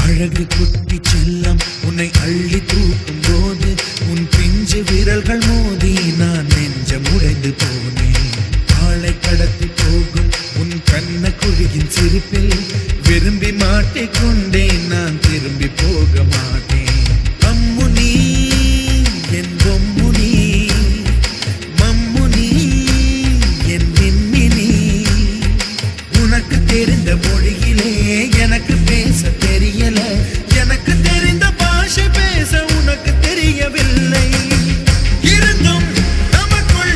அழகு குட்டி செல்லம் உன்னை அள்ளி தூக்கும் போது உன் பிஞ்சு விரல்கள் மோதி நான் நெஞ்சம் உடைந்து போனேன். ஆளை கடத்தி போகும் உன் கண்ண குழியின் சிரிப்பில் விரும்பி மாட்டிக்கொண்டேன். நான் திரும்பி போக மாட்டேன். அம்முனி என் பொம்முனி, மம்முனி என் மின்மினி, உனக்கு தெரிந்த மொழியிலே எனக்கு பேச தெரியல. எனக்கு தெரிந்த பாஷை பேச உனக்கு தெரியவில்லை. இருந்தும் நமக்குள்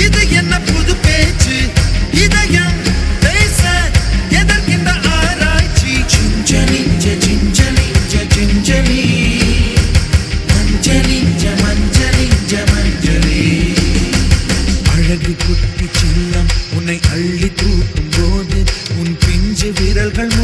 இது என்ன புது பேச்சு? இதயம் பேச எதற்கின்ற ஆராய்ச்சி? சிஞ்சலிஞ்ச சிஞ்சலிஞ்ச சிஞ்சலி, மஞ்சளிஞ்ச மஞ்சளிஞ்ச மஞ்சளி. அழகு குட்டி செல்லம் உன்னை அள்ளி தூக்கும் போது உன் பிஞ்சு விரல்கள்